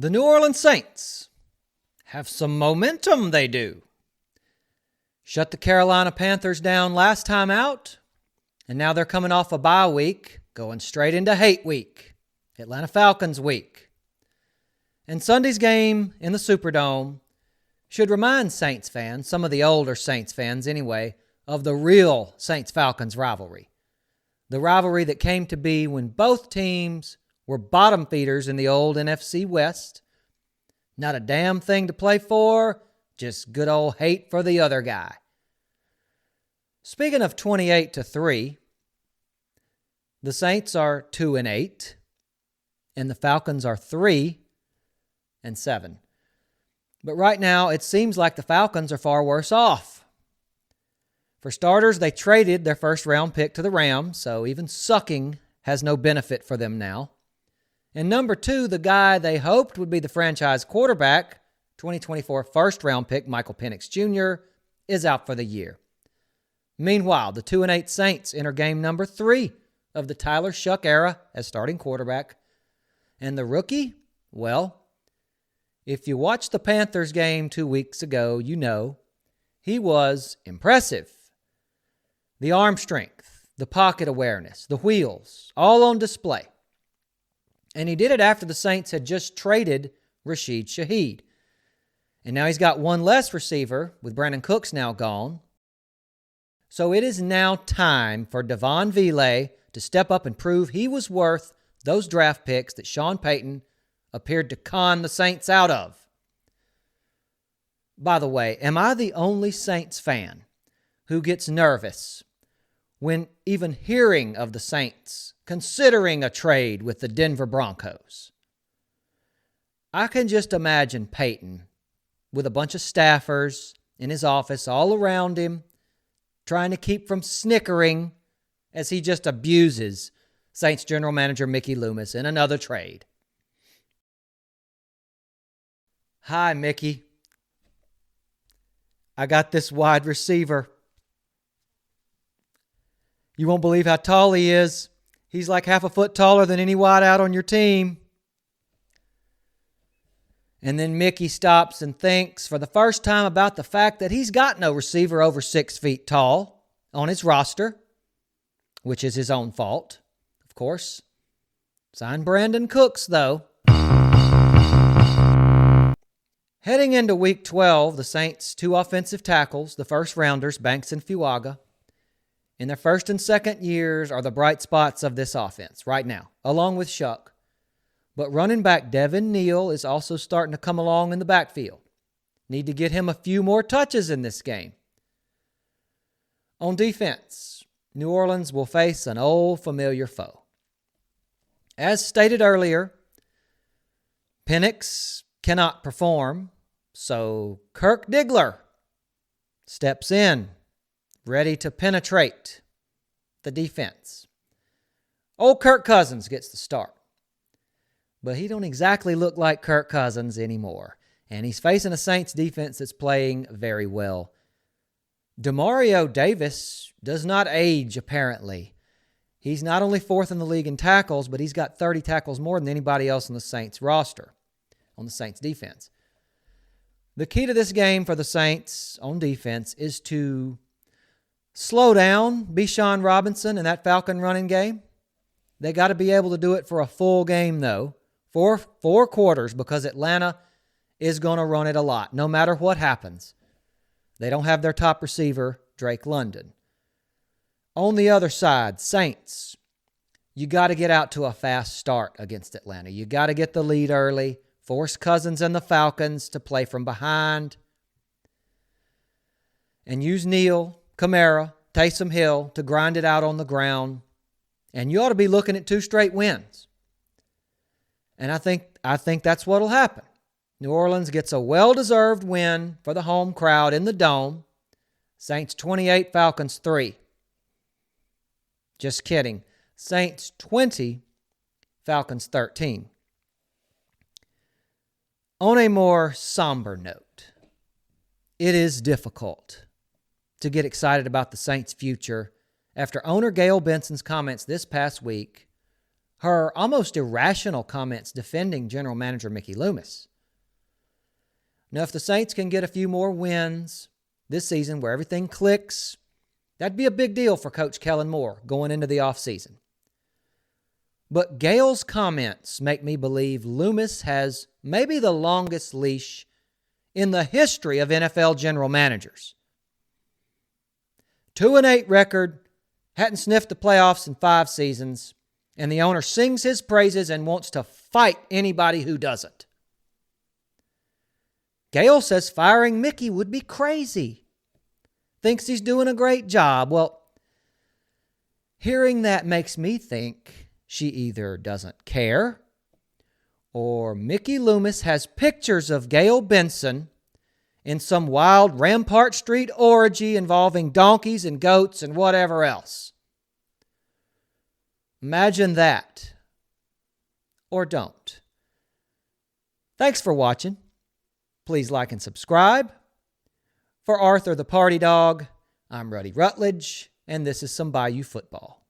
The New Orleans Saints have some momentum, they do. Shut the Carolina Panthers down last time out, and now they're coming off a bye week, going straight into hate week, Atlanta Falcons week. And Sunday's game in the Superdome should remind Saints fans, some of the older Saints fans anyway, of the real Saints-Falcons rivalry. The rivalry that came to be when both teams were bottom feeders in the old NFC West. Not a damn thing to play for, just good old hate for the other guy. Speaking of 28-3, the Saints are 2-8, and the Falcons are 3-7. But right now, it seems like the Falcons are far worse off. For starters, they traded their first-round pick to the Rams, so even sucking has no benefit for them now. And number two, the guy they hoped would be the franchise quarterback, 2024 first-round pick Michael Penix Jr., is out for the year. Meanwhile, the 2-8 Saints enter game number 3 of the Tyler Shuck era as starting quarterback. And the rookie, well, if you watched the Panthers game 2 weeks ago, you know he was impressive. The arm strength, the pocket awareness, the wheels, all on display. And he did it after the Saints had just traded Rashid Shaheed. And now he's got one less receiver, with Brandon Cooks now gone. So it is now time for Devon Vile to step up and prove he was worth those draft picks that Sean Payton appeared to con the Saints out of. By the way, am I the only Saints fan who gets nervous when even hearing of the Saints considering a trade with the Denver Broncos? I can just imagine Payton with a bunch of staffers in his office all around him, trying to keep from snickering as he just abuses Saints general manager Mickey Loomis in another trade. Hi, Mickey. I got this wide receiver. You won't believe how tall he is. He's like half a foot taller than any wide out on your team. And then Mickey stops and thinks for the first time about the fact that he's got no receiver over 6 feet tall on his roster, which is his own fault, of course. Sign Brandon Cooks, though. Heading into Week 12, the Saints' 2 offensive tackles, the first-rounders, Banks and Fuaga, in their first and second years are the bright spots of this offense right now, along with Shuck. But running back Devin Neal is also starting to come along in the backfield. Need to get him a few more touches in this game. On defense, New Orleans will face an old familiar foe. As stated earlier, Penix cannot perform, so Kirk Diggler steps in, ready to penetrate the defense. Old Kirk Cousins gets the start. But he don't exactly look like Kirk Cousins anymore. And he's facing a Saints defense that's playing very well. Demario Davis does not age, apparently. He's not only 4th in the league in tackles, but he's got 30 tackles more than anybody else on the Saints roster, on the Saints defense. The key to this game for the Saints on defense is to slow down Bijan Robinson in that Falcon running game. They got to be able to do it for a full game, though. Four quarters, because Atlanta is going to run it a lot, no matter what happens. They don't have their top receiver, Drake London. On the other side, Saints, you got to get out to a fast start against Atlanta. You got to get the lead early, force Cousins and the Falcons to play from behind, and use Neal, Kamara, Taysom Hill to grind it out on the ground. And you ought to be looking at 2 straight wins. And I think that's what'll happen. New Orleans gets a well-deserved win for the home crowd in the Dome. Saints 28, Falcons 3. Just kidding. Saints 20, Falcons 13. On a more somber note, it is difficult to get excited about the Saints' future after owner Gayle Benson's comments this past week, her almost irrational comments defending General Manager Mickey Loomis. Now, if the Saints can get a few more wins this season where everything clicks, that'd be a big deal for Coach Kellen Moore going into the offseason. But Gayle's comments make me believe Loomis has maybe the longest leash in the history of NFL general managers. 2-8 record, hadn't sniffed the playoffs in 5 seasons, and the owner sings his praises and wants to fight anybody who doesn't. Gayle says firing Mickey would be crazy. Thinks he's doing a great job. Well, hearing that makes me think she either doesn't care or Mickey Loomis has pictures of Gayle Benson in some wild Rampart Street orgy involving donkeys and goats and whatever else. Imagine that. Or don't. Thanks for watching. Please like and subscribe. For Arthur the Party Dog, I'm Ruddy Rutledge, and this is some Bayou Football.